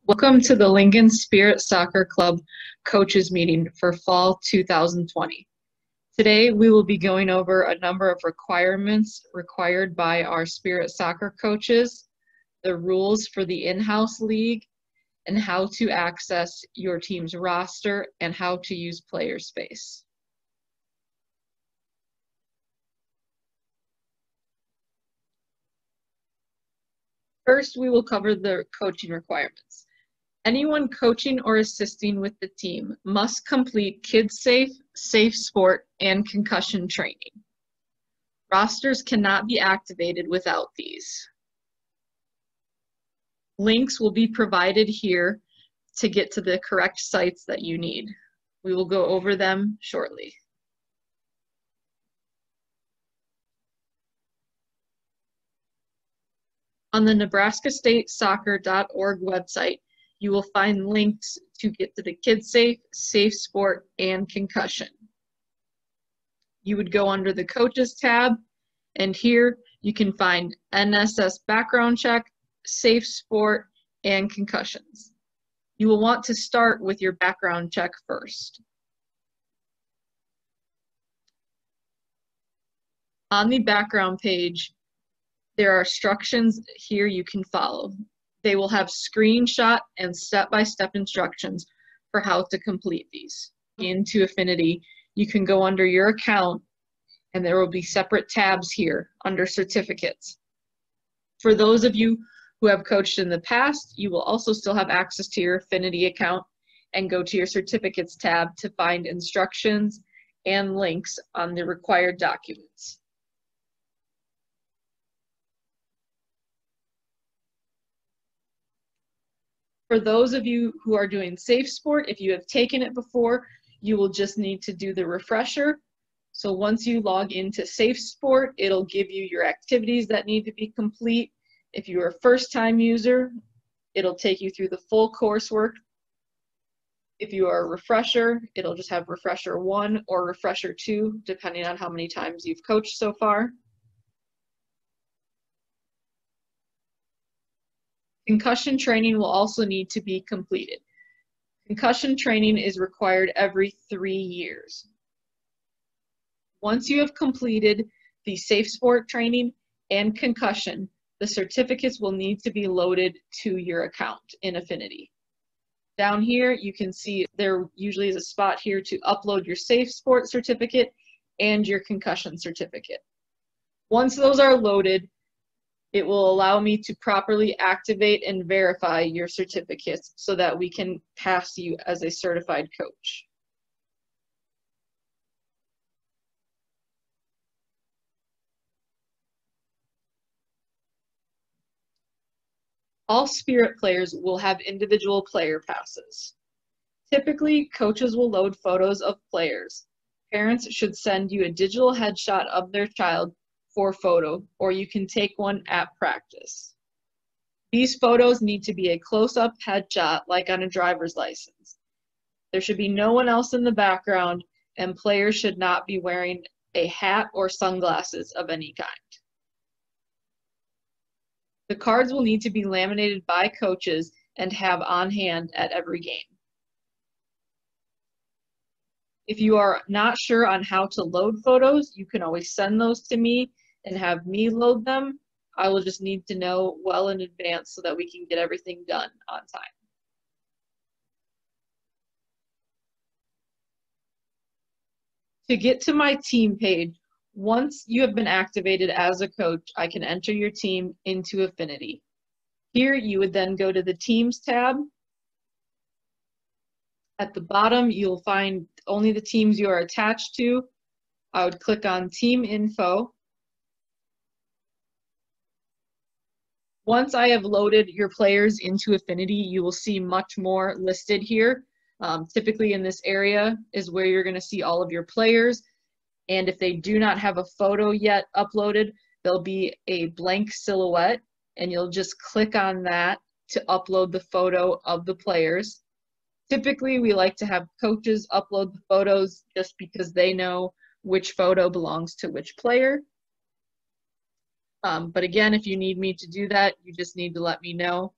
Welcome to the Lincoln Spirit Soccer Club Coaches Meeting for Fall 2020. Today we will be going over a number of requirements required by our Spirit Soccer coaches, the rules for the in-house league, and how to access your team's roster and how to use player space. First, we will cover the coaching requirements. Anyone coaching or assisting with the team must complete KidSafe, Safe Sport, and concussion training. Rosters cannot be activated without these. Links will be provided here to get to the correct sites that you need. We will go over them shortly. On the nebraskastatesoccer.org website, you will find links to get to the KidSafe, Safe Sport, and concussion. You would go under the Coaches tab, and here you can find NSS background check, Safe Sport, and concussions. You will want to start with your background check first. On the background page, there are instructions here you can follow. They will have screenshot and step-by-step instructions for how to complete these. Into Affinity, you can go under your account and there will be separate tabs here under certificates. For those of you who have coached in the past, you will also still have access to your Affinity account and go to your certificates tab to find instructions and links on the required documents. For those of you who are doing Safe Sport, if you have taken it before, you will just need to do the refresher. So once you log into Safe Sport, it'll give you your activities that need to be complete. If you're a first-time user, it'll take you through the full coursework. If you are a refresher, it'll just have refresher 1 or refresher 2, depending on how many times you've coached so far. Concussion training will also need to be completed. Concussion training is required every 3 years. Once you have completed the Safe Sport training and concussion, the certificates will need to be loaded to your account in Affinity. Down here, you can see there usually is a spot here to upload your Safe Sport certificate and your concussion certificate. Once those are loaded, it will allow me to properly activate and verify your certificates so that we can pass you as a certified coach. All Spirit players will have individual player passes. Typically, coaches will load photos of players. Parents should send you a digital headshot of their child for photo, or you can take one at practice. These photos need to be a close-up headshot like on a driver's license. There should be no one else in the background, and players should not be wearing a hat or sunglasses of any kind. The cards will need to be laminated by coaches and have on hand at every game. If you are not sure on how to load photos, you can always send those to me and have me load them. I will just need to know well in advance so that we can get everything done on time. To get to my team page, once you have been activated as a coach, I can enter your team into Affinity. Here you would then go to the Teams tab. At the bottom, you'll find only the teams you are attached to. I would click on Team Info. Once I have loaded your players into Affinity, you will see much more listed here. Typically in this area is where you're going to see all of your players. And if they do not have a photo yet uploaded, there'll be a blank silhouette, and you'll just click on that to upload the photo of the players. Typically, we like to have coaches upload the photos just because they know which photo belongs to which player. But again, if you need me to do that, you just need to let me know.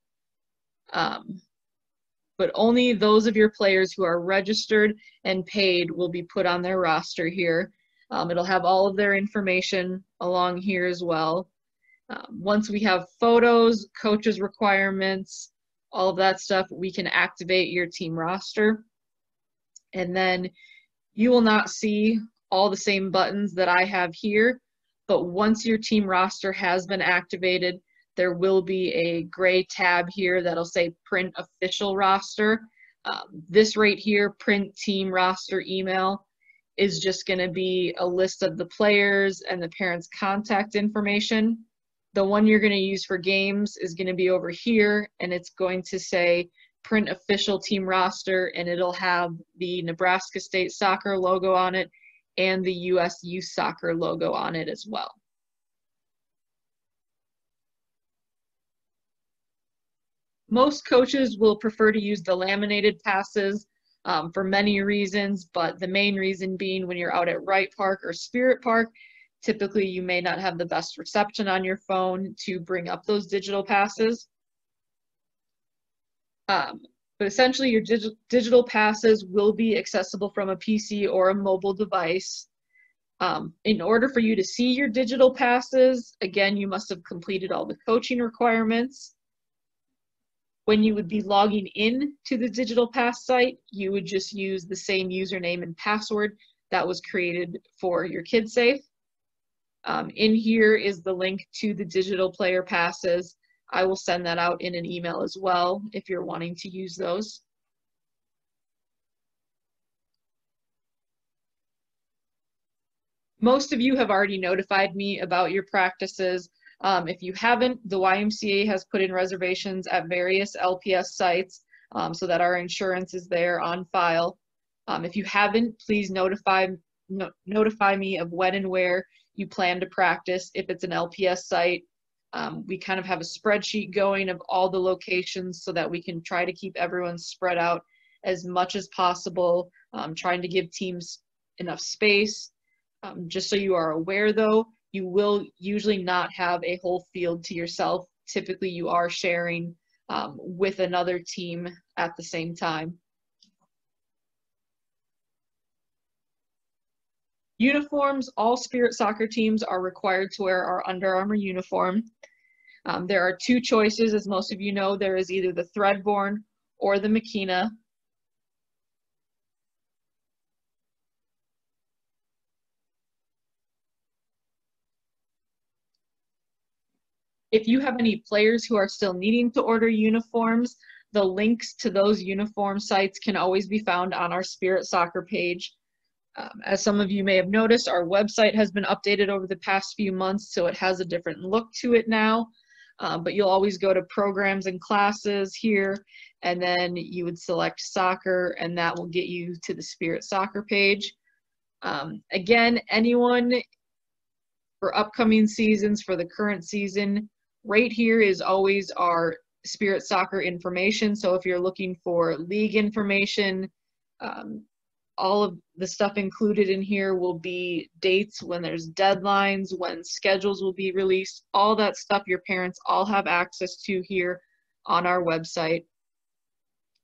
but only those of your players who are registered and paid will be put on their roster here. It'll have all of their information along here as well. Once we have photos, coaches' requirements, all of that stuff, we can activate your team roster. And then you will not see all the same buttons that I have here, but once your team roster has been activated, there will be a gray tab here that'll say print official roster. This right here, print team roster email, is just going to be a list of the players and the parents' contact information. The one you're going to use for games is going to be over here, and it's going to say print official team roster, and it'll have the Nebraska State Soccer logo on it and the US Youth Soccer logo on it as well. Most coaches will prefer to use the laminated passes for many reasons, but the main reason being when you're out at Wright Park or Spirit Park, typically you may not have the best reception on your phone to bring up those digital passes. But essentially your digital passes will be accessible from a PC or a mobile device. In order for you to see your digital passes, again, you must have completed all the coaching requirements. When you would be logging in to the digital pass site, you would just use the same username and password that was created for your KidSafe. In here is the link to the digital player passes. I will send that out in an email as well if you're wanting to use those. Most of you have already notified me about your practices. If you haven't, the YMCA has put in reservations at various LPS sites so that our insurance is there on file. If you haven't, please notify me of when and where you plan to practice. If it's an LPS site, we kind of have a spreadsheet going of all the locations so that we can try to keep everyone spread out as much as possible, trying to give teams enough space. Just so you are aware though, you will usually not have a whole field to yourself. Typically you are sharing with another team at the same time. Uniforms, all Spirit soccer teams are required to wear our Under Armour uniform. There are two choices, as most of you know. There is either the Threadborne or the Makina. If you have any players who are still needing to order uniforms, the links to those uniform sites can always be found on our Spirit Soccer page. As some of you may have noticed, our website has been updated over the past few months, so it has a different look to it now. But you'll always go to programs and classes here, and then you would select soccer, and that will get you to the Spirit Soccer page. Again, anyone for upcoming seasons, for the current season, right here is always our Spirit Soccer information. So if you're looking for league information, all of the stuff included in here will be dates when there's deadlines, when schedules will be released, all that stuff your parents all have access to here on our website.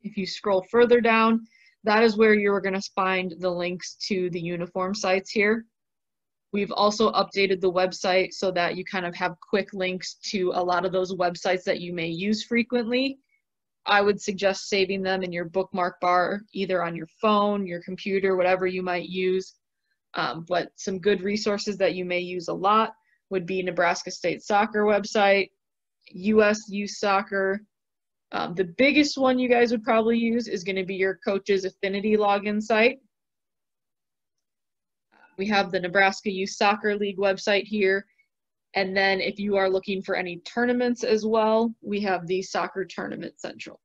If you scroll further down, that is where you're going to find the links to the uniform sites here. We've also updated the website so that you kind of have quick links to a lot of those websites that you may use frequently. I would suggest saving them in your bookmark bar, either on your phone, your computer, whatever you might use. But some good resources that you may use a lot would be Nebraska State Soccer website, US Youth Soccer. The biggest one you guys would probably use is going to be your Coach's Affinity login site. We have the Nebraska Youth Soccer League website here. And then if you are looking for any tournaments as well, we have the Soccer Tournament Central.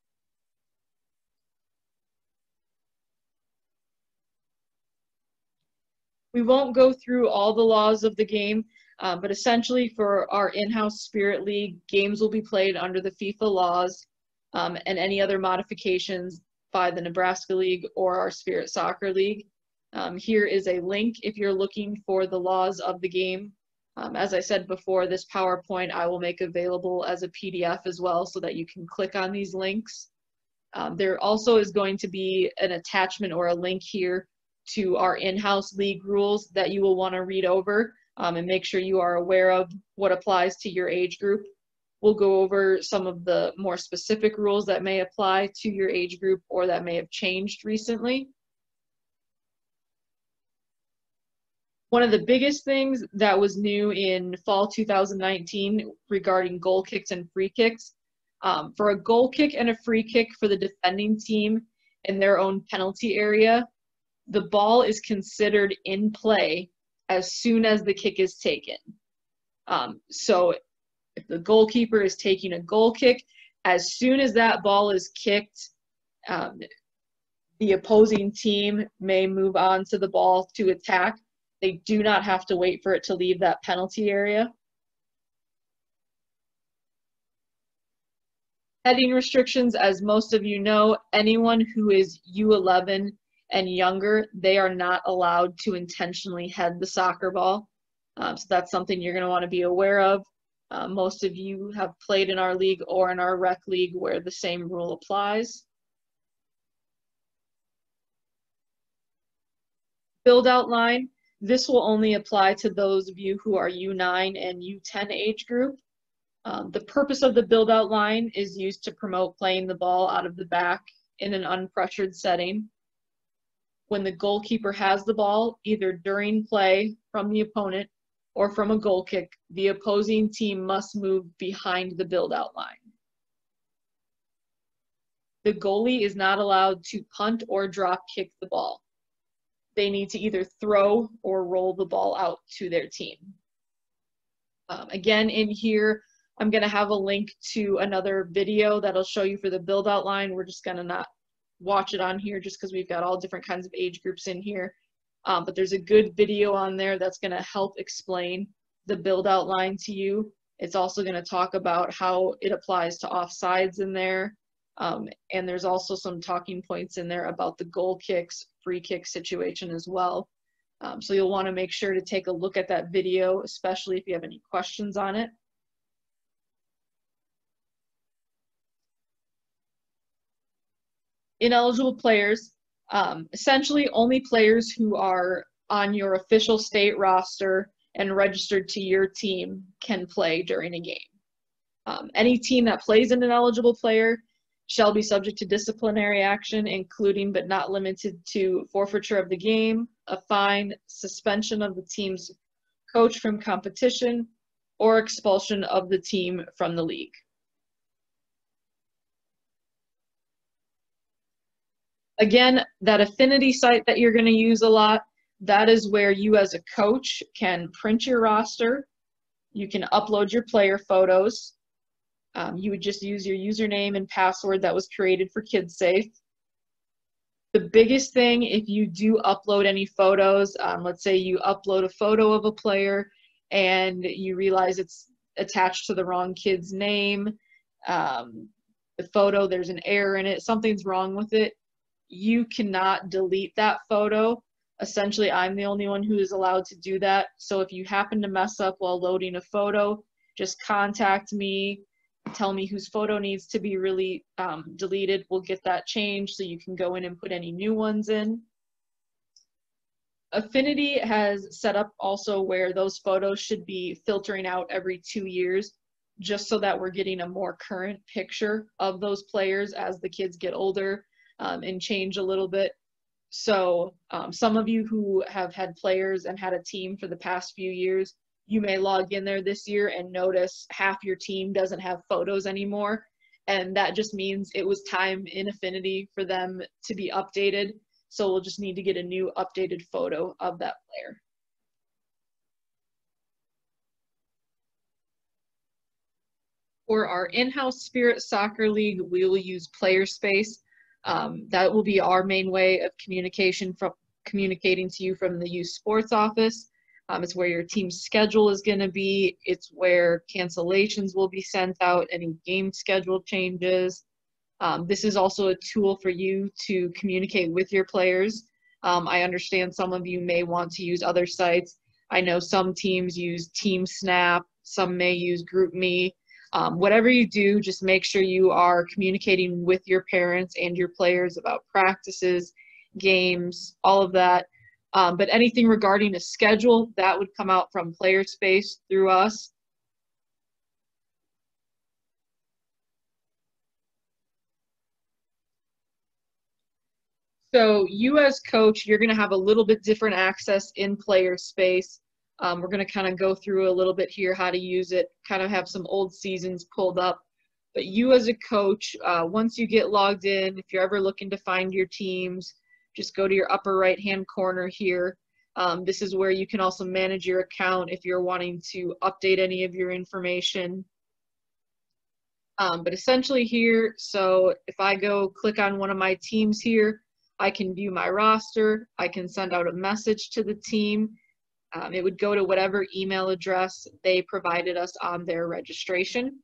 We won't go through all the laws of the game, but essentially for our in-house Spirit League, games will be played under the FIFA laws and any other modifications by the Nebraska League or our Spirit Soccer League. Here is a link if you're looking for the laws of the game. As I said before, this PowerPoint I will make available as a PDF as well so that you can click on these links. There also is going to be an attachment or a link here to our in-house league rules that you will want to read over and make sure you are aware of what applies to your age group. We'll go over some of the more specific rules that may apply to your age group or that may have changed recently. One of the biggest things that was new in fall 2019 regarding goal kicks and free kicks, for a goal kick and a free kick for the defending team in their own penalty area, the ball is considered in play as soon as the kick is taken. So if the goalkeeper is taking a goal kick, as soon as that ball is kicked, the opposing team may move on to the ball to attack. They do not have to wait for it to leave that penalty area. Heading restrictions, as most of you know, anyone who is U11 and younger, they are not allowed to intentionally head the soccer ball. So that's something you're going to want to be aware of. Most of you have played in our league or in our rec league where the same rule applies. Build out line. This will only apply to those of you who are U9 and U10 age group. The purpose of the build out line is used to promote playing the ball out of the back in an unpressured setting. When the goalkeeper has the ball, either during play from the opponent or from a goal kick, the opposing team must move behind the build out line. The goalie is not allowed to punt or drop kick the ball. They need to either throw or roll the ball out to their team. Again, in here, I'm going to have a link to another video that'll show you for the build out line. We're just going to not watch it on here just because we've got all different kinds of age groups in here. But there's a good video on there that's going to help explain the build out line to you. It's also going to talk about how it applies to offsides in there. And there's also some talking points in there about the goal kicks, free kick situation as well. So you'll want to make sure to take a look at that video, especially if you have any questions on it. Ineligible players, essentially only players who are on your official state roster and registered to your team can play during a game. Any team that plays an ineligible player shall be subject to disciplinary action, including but not limited to forfeiture of the game, a fine, suspension of the team's coach from competition, or expulsion of the team from the league. Again, that affinity site that you're going to use a lot, that is where you as a coach can print your roster. You can upload your player photos. You would just use your username and password that was created for KidSafe. The biggest thing, if you do upload any photos, let's say you upload a photo of a player and you realize it's attached to the wrong kid's name, the photo, there's an error in it, something's wrong with it, you cannot delete that photo. Essentially, I'm the only one who is allowed to do that. So if you happen to mess up while loading a photo, just contact me, tell me whose photo needs to be deleted. We'll get that changed so you can go in and put any new ones in. Affinity has set up also where those photos should be filtering out every 2 years, just so that we're getting a more current picture of those players as the kids get older and change a little bit. So some of you who have had players and had a team for the past few years, you may log in there this year and notice half your team doesn't have photos anymore. And that just means it was time in Affinity for them to be updated. So we'll just need to get a new updated photo of that player. For our in-house Spirit Soccer League, we will use PlayerSpace. That will be our main way of communicating to you from the youth sports office. It's where your team's schedule is going to be. It's where cancellations will be sent out, any game schedule changes. This is also a tool for you to communicate with your players. I understand some of you may want to use other sites. I know some teams use TeamSnap, some may use GroupMe. Whatever you do, just make sure you are communicating with your parents and your players about practices, games, all of that. But anything regarding a schedule, that would come out from Player Space through us. So you as coach, you're going to have a little bit different access in Player Space. We're going to kind of go through a little bit here how to use it, kind of have some old seasons pulled up. But you as a coach, once you get logged in, if you're ever looking to find your teams, just go to your upper right-hand corner here. This is where you can also manage your account if you're wanting to update any of your information. But essentially here, so if I go click on one of my teams here, I can view my roster. I can send out a message to the team. It would go to whatever email address they provided us on their registration.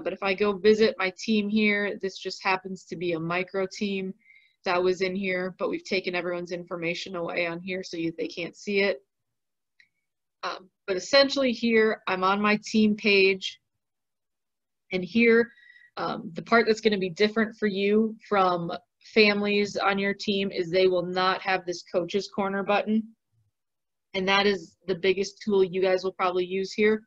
But if I go visit my team here, this just happens to be a micro team that was in here, but we've taken everyone's information away on here so they can't see it. But essentially here, I'm on my team page. And here, the part that's going to be different for you from families on your team is they will not have this Coach's Corner button. And that is the biggest tool you guys will probably use here.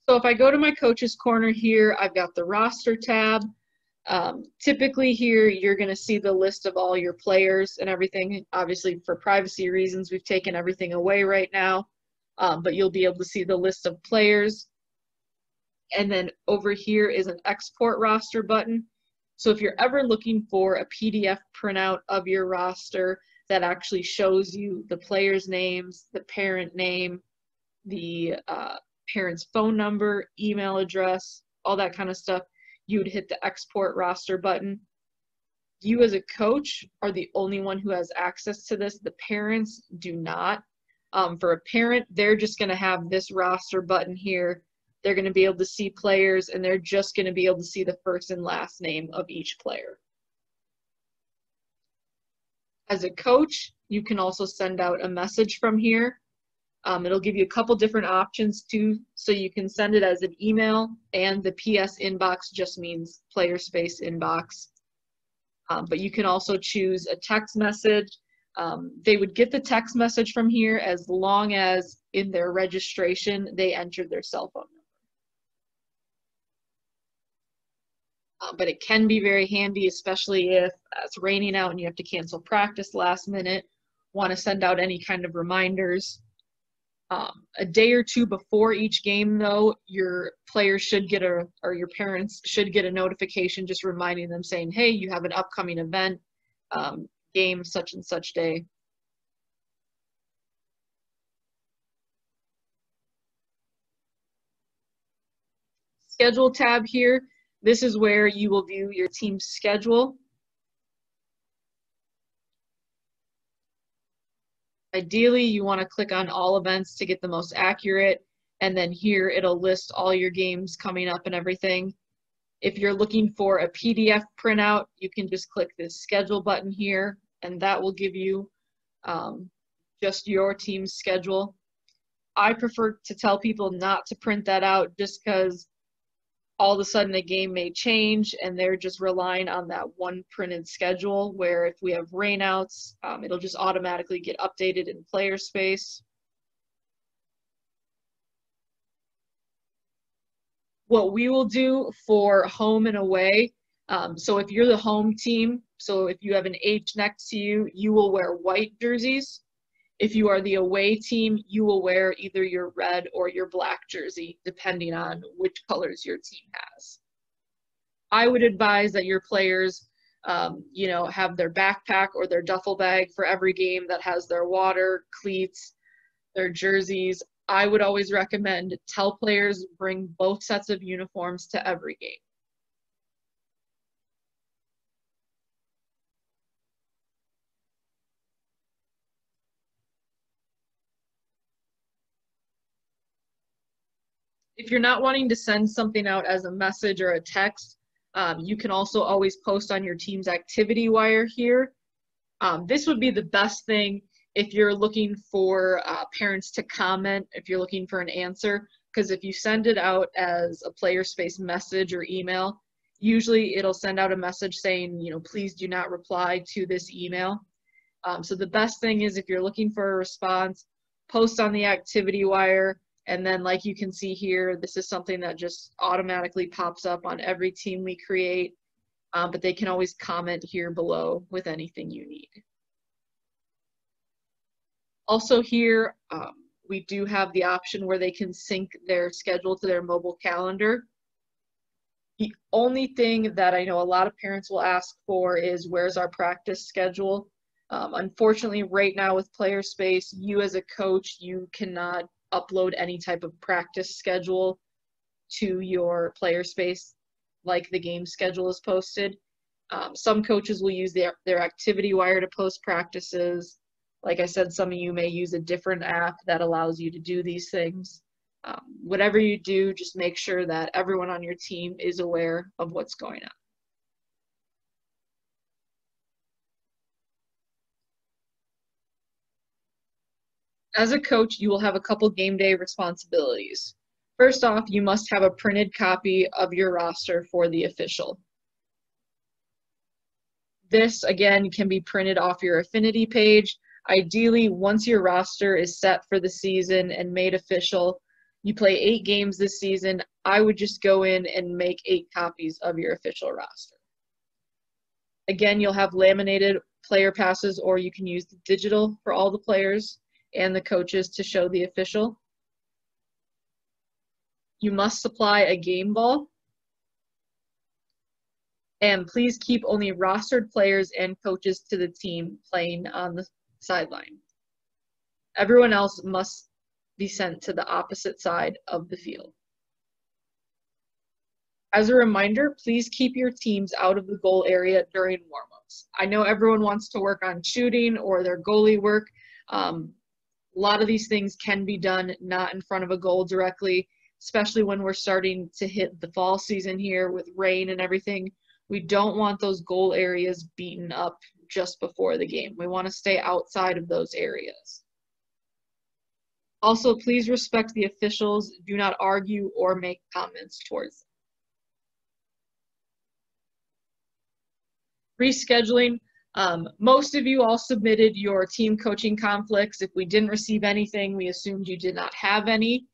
So if I go to my Coach's Corner here, I've got the roster tab. Typically here, you're going to see the list of all your players and everything. Obviously, for privacy reasons, we've taken everything away right now, but you'll be able to see the list of players. And then over here is an export roster button. So if you're ever looking for a PDF printout of your roster that actually shows you the players' names, the parent name, the parent's phone number, email address, all that kind of stuff, you would hit the export roster button. You as a coach are the only one who has access to this. The parents do not. For a parent, they're just going to have this roster button here. They're going to be able to see players, and they're just going to be able to see the first and last name of each player. As a coach, you can also send out a message from here. It'll give you a couple different options too, so you can send it as an email, and the PS inbox just means Player Space inbox. But you can also choose a text message. They would get the text message from here as long as in their registration they entered their cell phone number. But it can be very handy, especially if it's raining out and you have to cancel practice last minute, want to send out any kind of reminders. A day or two before each game, though, your players should get or your parents should get a notification just reminding them saying, hey, you have an upcoming event, game such and such day. Schedule tab here. This is where you will view your team's schedule. Ideally, you want to click on all events to get the most accurate, and then here it'll list all your games coming up and everything. If you're looking for a PDF printout, you can just click this schedule button here, and that will give you just your team's schedule. I prefer to tell people not to print that out just because all of a sudden a game may change and they're just relying on that one printed schedule, where if we have rainouts, it'll just automatically get updated in Player Space. What we will do for home and away, so if you're the home team, so if you have an H next to you, you will wear white jerseys. If you are the away team, you will wear either your red or your black jersey, depending on which colors your team has. I would advise that your players, you know, have their backpack or their duffel bag for every game that has their water, cleats, their jerseys. I would always recommend tell players bring both sets of uniforms to every game. If you're not wanting to send something out as a message or a text, you can also always post on your team's activity wire here. This would be the best thing if you're looking for parents to comment, if you're looking for an answer, because if you send it out as a player space message or email, usually it'll send out a message saying, you know, please do not reply to this email. So the best thing is if you're looking for a response, post on the activity wire, and then like you can see here, this is something that just automatically pops up on every team we create, but they can always comment here below with anything you need. Also here, we do have the option where they can sync their schedule to their mobile calendar. The only thing that I know a lot of parents will ask for is, where's our practice schedule? Unfortunately, right now with Player Space, you as a coach, you cannot upload any type of practice schedule to your Player Space like the game schedule is posted. Some coaches will use their activity wire to post practices. Like I said, some of you may use a different app that allows you to do these things. Whatever you do, just make sure that everyone on your team is aware of what's going on. As a coach, you will have a couple game day responsibilities. First off, you must have a printed copy of your roster for the official. This, again, can be printed off your affinity page. Ideally, once your roster is set for the season and made official, you play 8 games this season, I would just go in and make 8 copies of your official roster. Again, you'll have laminated player passes, or you can use the digital for all the players and the coaches to show the official. You must supply a game ball. And please keep only rostered players and coaches to the team playing on the sideline. Everyone else must be sent to the opposite side of the field. As a reminder, please keep your teams out of the goal area during warm-ups. I know everyone wants to work on shooting or their goalie work. A lot of these things can be done not in front of a goal directly, especially when we're starting to hit the fall season here with rain and everything. We don't want those goal areas beaten up just before the game. We want to stay outside of those areas. Also, please respect the officials. Do not argue or make comments towards them. Rescheduling. Most of you all submitted your team coaching conflicts. If we didn't receive anything, we assumed you did not have any.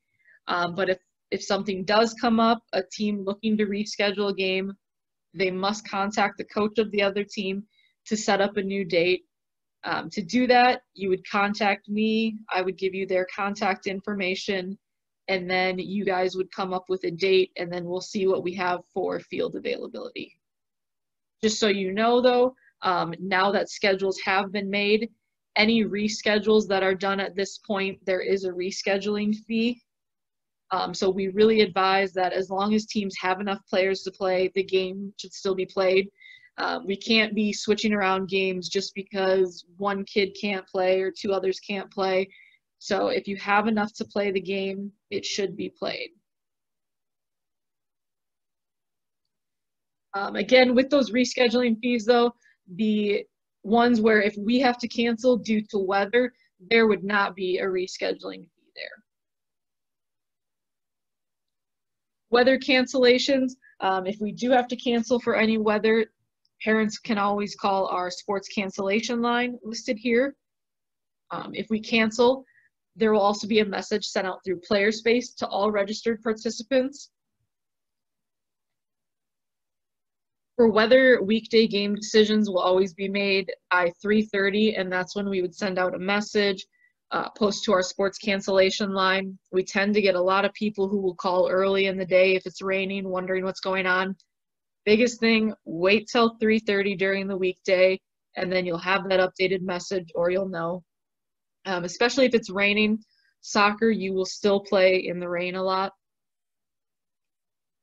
But if something does come up, a team looking to reschedule a game, they must contact the coach of the other team to set up a new date. To do that, you would contact me. I would give you their contact information, and then you guys would come up with a date, and then we'll see what we have for field availability. Just so you know, though, now that schedules have been made, any reschedules that are done at this point, there is a rescheduling fee. So we really advise that as long as teams have enough players to play, the game should still be played. We can't be switching around games just because one kid can't play or 2 others can't play. So if you have enough to play the game, it should be played. Again, with those rescheduling fees, though, the ones where if we have to cancel due to weather, there would not be a rescheduling fee there. Weather cancellations, if we do have to cancel for any weather, parents can always call our sports cancellation line listed here. If we cancel, there will also be a message sent out through Player Space to all registered participants. For weather, weekday game decisions will always be made by 3:30, and that's when we would send out a message, post to our sports cancellation line. We tend to get a lot of people who will call early in the day if it's raining, wondering what's going on. Biggest thing, wait till 3:30 during the weekday, and then you'll have that updated message, or you'll know. Especially if it's raining, soccer, you will still play in the rain a lot.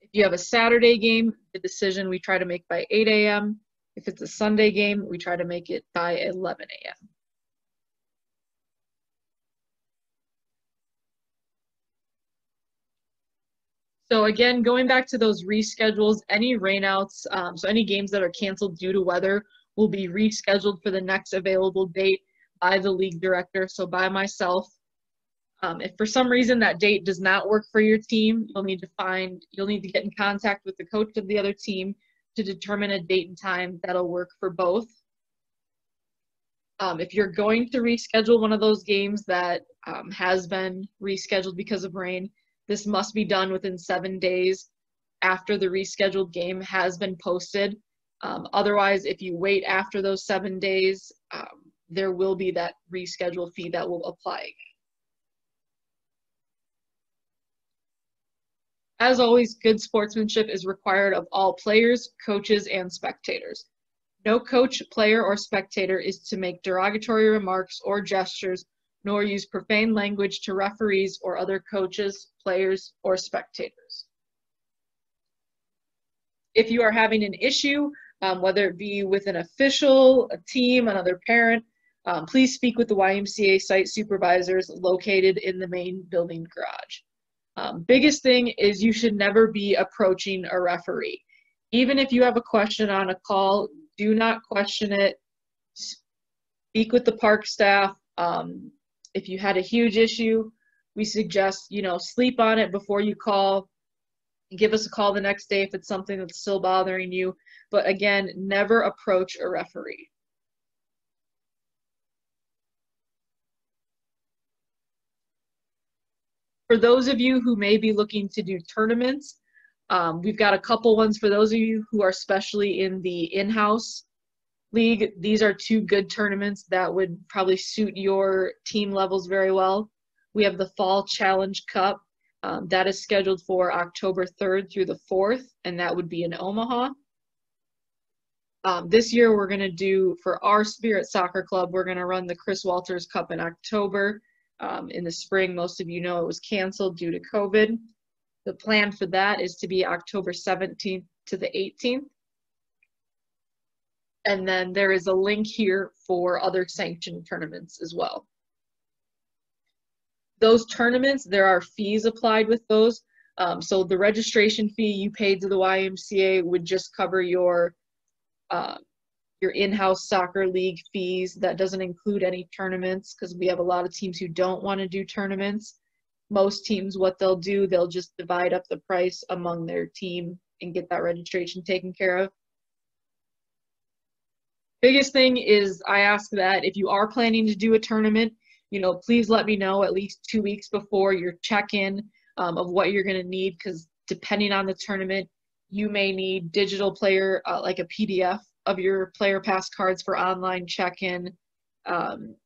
If you have a Saturday game, the decision we try to make by 8 a.m. If it's a Sunday game, we try to make it by 11 a.m. So again, going back to those reschedules, any rainouts, so any games that are canceled due to weather will be rescheduled for the next available date by the league director, so by myself. If for some reason that date does not work for your team, you'll need to get in contact with the coach of the other team to determine a date and time that'll work for both. If you're going to reschedule one of those games that has been rescheduled because of rain, this must be done within 7 days after the rescheduled game has been posted. Otherwise, if you wait after those 7 days, there will be that reschedule fee that will apply. As always, good sportsmanship is required of all players, coaches, and spectators. No coach, player, or spectator is to make derogatory remarks or gestures, nor use profane language to referees or other coaches, players, or spectators. If you are having an issue, whether it be with an official, a team, another parent, please speak with the YMCA site supervisors located in the main building garage. Biggest thing is you should never be approaching a referee. Even if you have a question on a call, do not question it. Speak with the park staff. If you had a huge issue, we suggest, sleep on it before you call. Give us a call the next day if it's something that's still bothering you. But again, never approach a referee. For those of you who may be looking to do tournaments, we've got a couple ones for those of you who are especially in the in-house league. These are two good tournaments that would probably suit your team levels very well. We have the Fall Challenge Cup. That is scheduled for October 3rd through the 4th, and that would be in Omaha. This year we're going to do, for our Spirit Soccer Club, we're going to run the Chris Walters Cup in October. In the spring, most of you know it was canceled due to COVID. The plan for that is to be October 17th to the 18th. And then there is a link here for other sanctioned tournaments as well. Those tournaments, there are fees applied with those. So the registration fee you paid to the YMCA would just cover your in-house soccer league fees. That doesn't include any tournaments because we have a lot of teams who don't want to do tournaments. Most teams, what they'll do, they'll just divide up the price among their team and get that registration taken care of. Biggest thing is I ask that if you are planning to do a tournament, please let me know at least 2 weeks before your check-in of what you're going to need, because depending on the tournament, you may need digital player, like a PDF of your player pass cards for online check-in.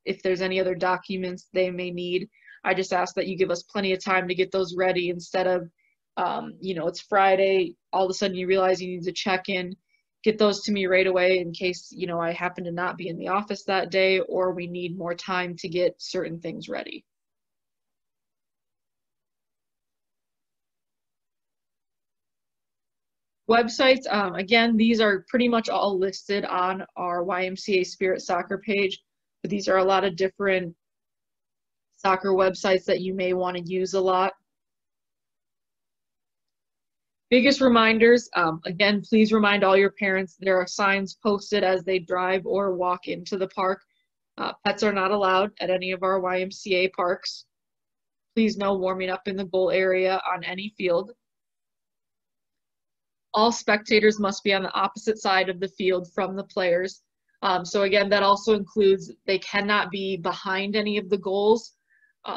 If there's any other documents they may need, I just ask that you give us plenty of time to get those ready instead of, it's Friday, all of a sudden you realize you need to check in. Get those to me right away in case, I happen to not be in the office that day or we need more time to get certain things ready. Websites, again, these are pretty much all listed on our YMCA Spirit Soccer page, but these are a lot of different soccer websites that you may want to use a lot. Biggest reminders, again, please remind all your parents there are signs posted as they drive or walk into the park. Pets are not allowed at any of our YMCA parks. Please no warming up in the goal area on any field. All spectators must be on the opposite side of the field from the players. So again, that also includes they cannot be behind any of the goals.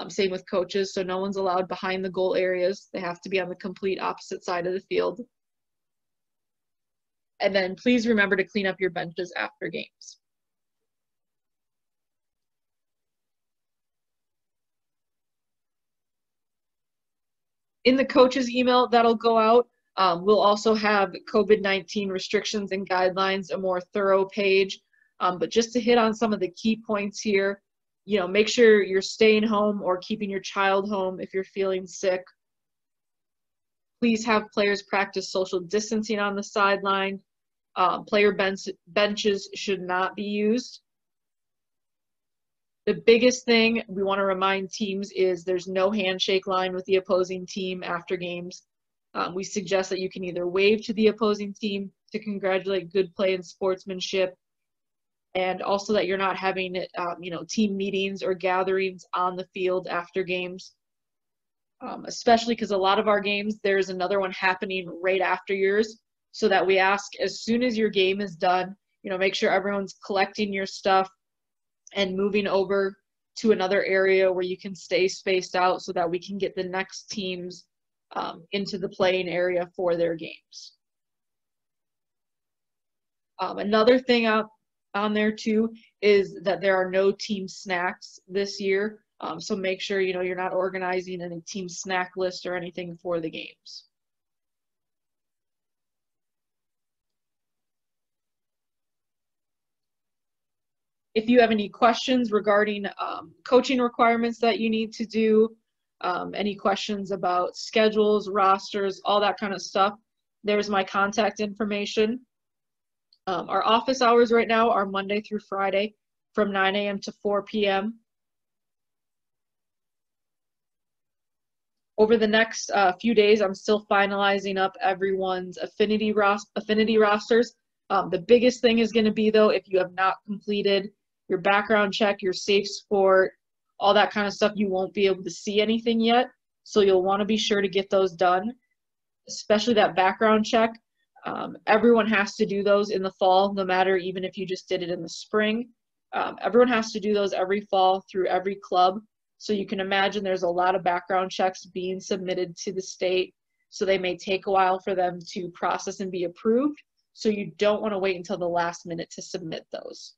Same with coaches, so no one's allowed behind the goal areas. They have to be on the complete opposite side of the field. And then please remember to clean up your benches after games. In the coach's email that'll go out, we'll also have COVID-19 restrictions and guidelines, a more thorough page. But just to hit on some of the key points here, make sure you're staying home or keeping your child home if you're feeling sick. Please have players practice social distancing on the sideline. Player benches should not be used. The biggest thing we want to remind teams is there's no handshake line with the opposing team after games. We suggest that you can either wave to the opposing team to congratulate good play and sportsmanship, and also that you're not having team meetings or gatherings on the field after games, especially because a lot of our games, there's another one happening right after yours, so that we ask as soon as your game is done, make sure everyone's collecting your stuff and moving over to another area where you can stay spaced out so that we can get the next teams into the playing area for their games. Another thing on there too is that there are no team snacks this year. So make sure you're not organizing any team snack list or anything for the games. If you have any questions regarding coaching requirements that you need to do, any questions about schedules, rosters, all that kind of stuff, there's my contact information. Our office hours right now are Monday through Friday from 9 a.m. to 4 p.m. Over the next few days, I'm still finalizing up everyone's affinity rosters. The biggest thing is going to be, though, if you have not completed your background check, your safe sport, all that kind of stuff, you won't be able to see anything yet. So you'll want to be sure to get those done, especially that background check. Everyone has to do those in the fall, no matter even if you just did it in the spring. Everyone has to do those every fall through every club. So you can imagine there's a lot of background checks being submitted to the state. So they may take a while for them to process and be approved. So you don't want to wait until the last minute to submit those.